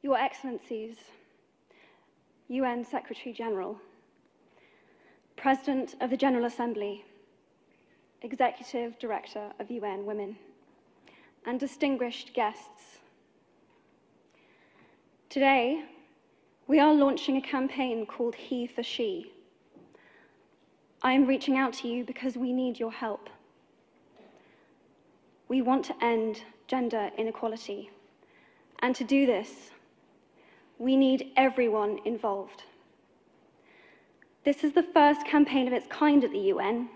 Your Excellencies, UN Secretary General, President of the General Assembly, Executive Director of UN Women, and distinguished guests. Today, we are launching a campaign called He for She. I am reaching out to you because we need your help. We want to end gender inequality, and to do this, we need everyone involved. This is the first campaign of its kind at the UN.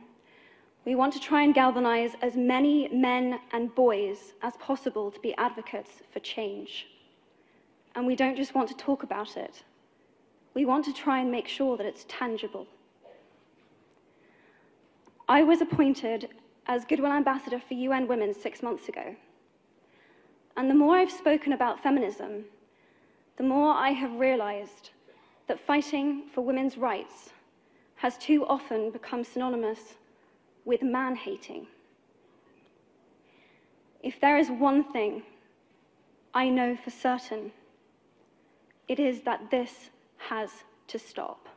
We want to try and galvanize as many men and boys as possible to be advocates for change. And we don't just want to talk about it. We want to try and make sure that it's tangible. I was appointed as Goodwill Ambassador for UN Women 6 months ago. And the more I've spoken about feminism, the more I have realized that fighting for women's rights has too often become synonymous with man-hating. If there is one thing I know for certain, it is that this has to stop.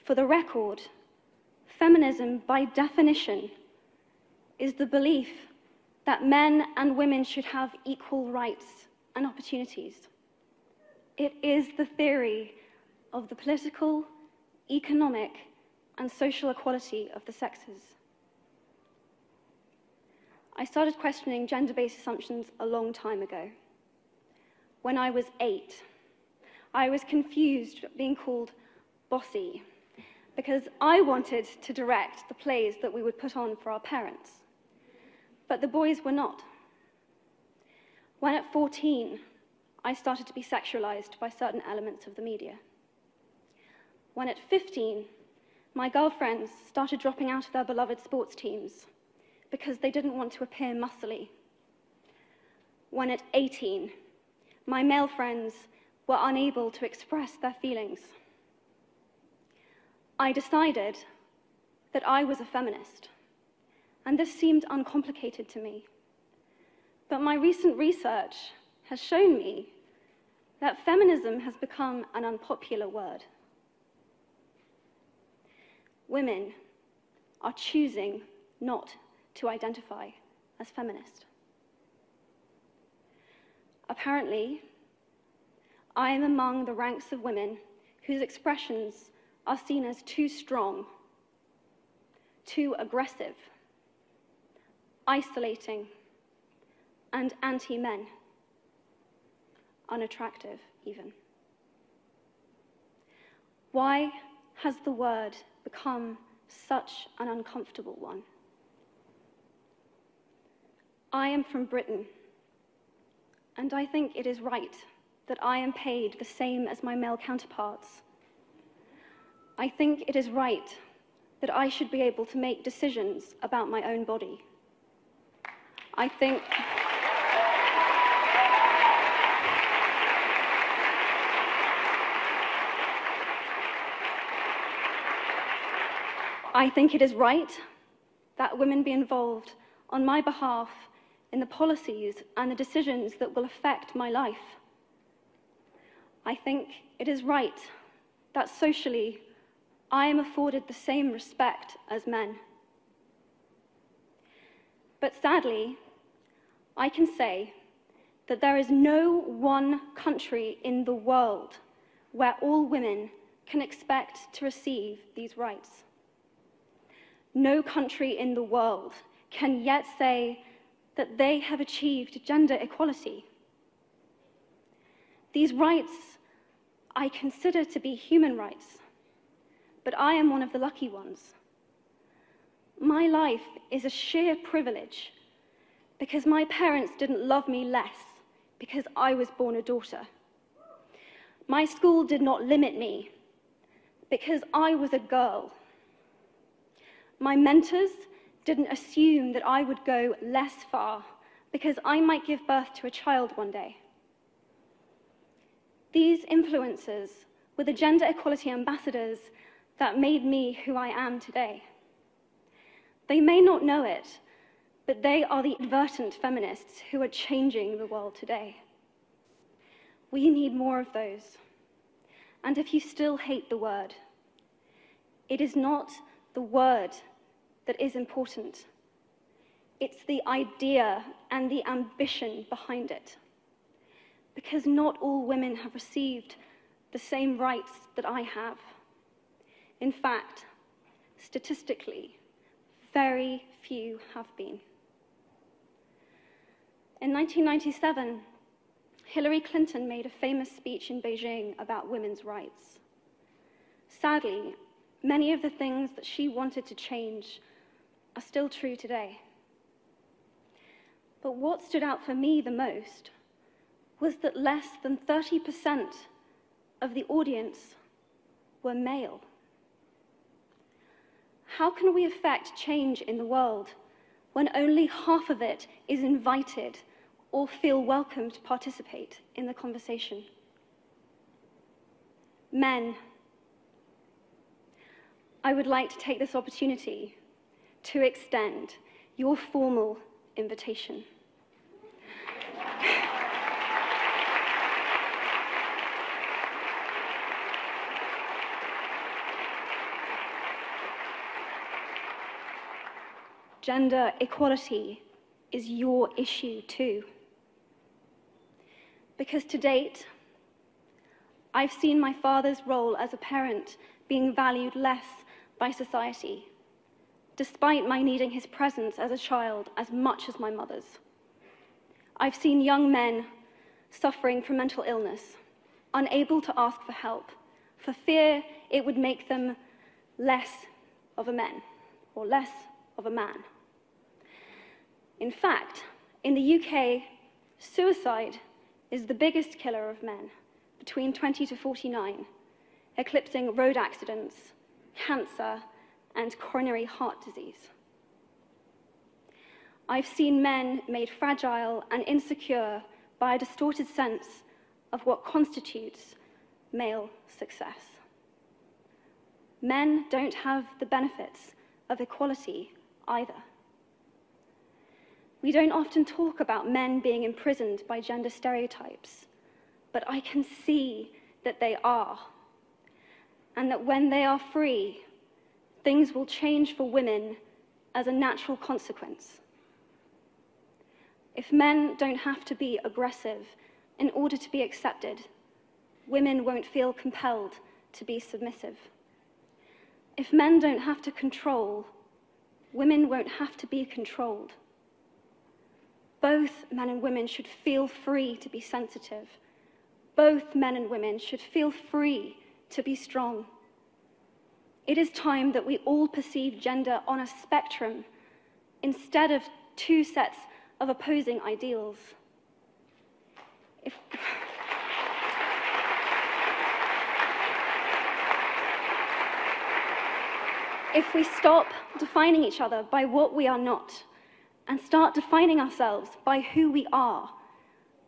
For the record, feminism, by definition, is the belief that men and women should have equal rights and opportunities. It is the theory of the political, economic, and social equality of the sexes. I started questioning gender-based assumptions a long time ago. When I was 8, I was confused being called bossy because I wanted to direct the plays that we would put on for our parents, but the boys were not. When at 14, I started to be sexualized by certain elements of the media. When at 15, my girlfriends started dropping out of their beloved sports teams because they didn't want to appear muscly. When at 18, my male friends were unable to express their feelings. I decided that I was a feminist, and this seemed uncomplicated to me. But my recent research has shown me that feminism has become an unpopular word. Women are choosing not to identify as feminist. Apparently, I am among the ranks of women whose expressions are seen as too strong, too aggressive, isolating, and anti-men, unattractive even. Why has the word become such an uncomfortable one? I am from Britain, and I think it is right that I am paid the same as my male counterparts. I think it is right that I should be able to make decisions about my own body. I think it is right that women be involved on my behalf in the policies and the decisions that will affect my life. I think it is right that socially I am afforded the same respect as men. But sadly, I can say that there is no one country in the world where all women can expect to receive these rights. No country in the world can yet say that they have achieved gender equality. These rights I consider to be human rights, but I am one of the lucky ones. My life is a sheer privilege because my parents didn't love me less because I was born a daughter. My school did not limit me because I was a girl. My mentors didn't assume that I would go less far because I might give birth to a child one day. These influences were the gender equality ambassadors that made me who I am today. They may not know it, but they are the advertent feminists who are changing the world today. We need more of those. And if you still hate the word, it is not the word that is important. It's the idea and the ambition behind it. Because not all women have received the same rights that I have. In fact, statistically, very few have been. In 1997, Hillary Clinton made a famous speech in Beijing about women's rights. Sadly, many of the things that she wanted to change are still true today. But what stood out for me the most was that less than 30% of the audience were male. How can we affect change in the world when only half of it is invited or feel welcome to participate in the conversation? Men, I would like to take this opportunity to extend your formal invitation. Gender equality is your issue too. Because to date, I've seen my father's role as a parent being valued less by society, despite my needing his presence as a child as much as my mother's. I've seen young men suffering from mental illness, unable to ask for help, for fear it would make them less of a man or less of a man. In fact, in the UK, suicide is the biggest killer of men between 20 to 49, eclipsing road accidents, cancer, and coronary heart disease. I've seen men made fragile and insecure by a distorted sense of what constitutes male success. Men don't have the benefits of equality either. We don't often talk about men being imprisoned by gender stereotypes, but I can see that they are, and that when they are free, things will change for women as a natural consequence. If men don't have to be aggressive in order to be accepted, women won't feel compelled to be submissive. If men don't have to control, women won't have to be controlled. Both men and women should feel free to be sensitive. Both men and women should feel free to be strong. It is time that we all perceive gender on a spectrum instead of two sets of opposing ideals. If we stop defining each other by what we are not and start defining ourselves by who we are,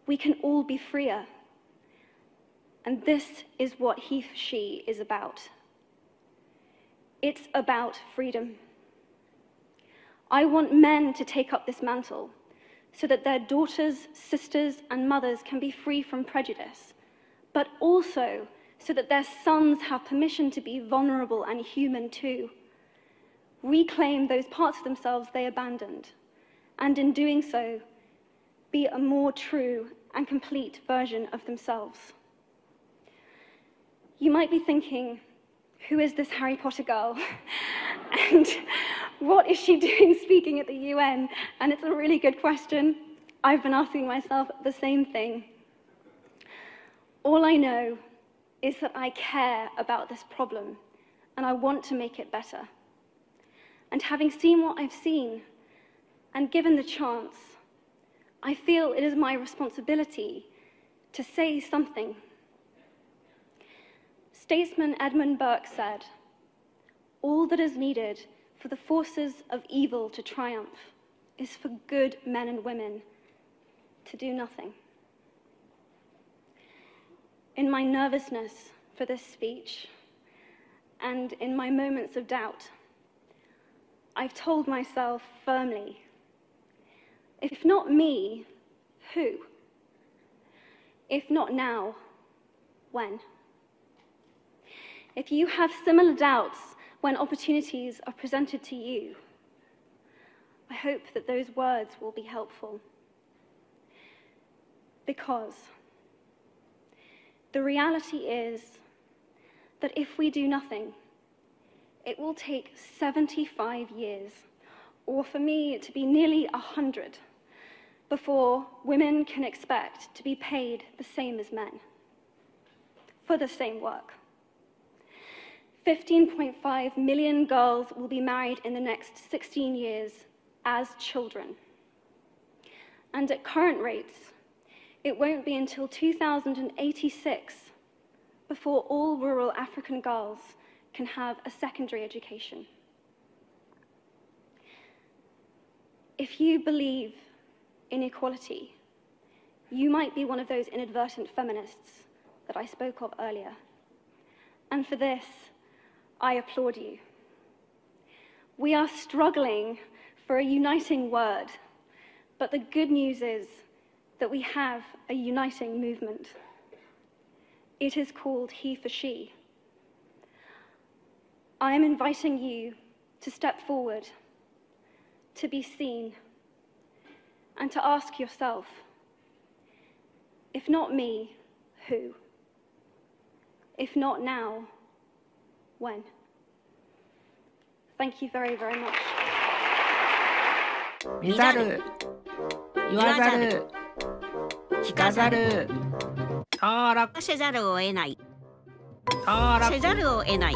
we can all be freer. And this is what he, she is about. It's about freedom. I want men to take up this mantle so that their daughters, sisters, and mothers can be free from prejudice, but also so that their sons have permission to be vulnerable and human too. Reclaim those parts of themselves they abandoned, and in doing so, be a more true and complete version of themselves. You might be thinking, who is this Harry Potter girl? And what is she doing speaking at the UN? And it's a really good question. I've been asking myself the same thing. All I know is that I care about this problem, and I want to make it better. And having seen what I've seen, and given the chance, I feel it is my responsibility to say something. Statesman Edmund Burke said, "All that is needed for the forces of evil to triumph is for good men and women to do nothing." In my nervousness for this speech, and in my moments of doubt, I've told myself firmly, if not me, who? If not now, when. If you have similar doubts when opportunities are presented to you, I hope that those words will be helpful. Because the reality is that if we do nothing, it will take 75 years, or for me to be nearly 100, before women can expect to be paid the same as men for the same work. 15.5 million girls will be married in the next 16 years as children. And at current rates, it won't be until 2086 before all rural African girls can have a secondary education. If you believe in equality, you might be one of those inadvertent feminists that I spoke of earlier. And for this, I applaud you. We are struggling for a uniting word, but the good news is that we have a uniting movement. It is called He for She. I am inviting you to step forward, to be seen, and to ask yourself, if not me, who? If not now, when? Thank you very, very much. 見ざる、言わざる、聞かざる、登録せざるを得ない。登録せざるを得ない。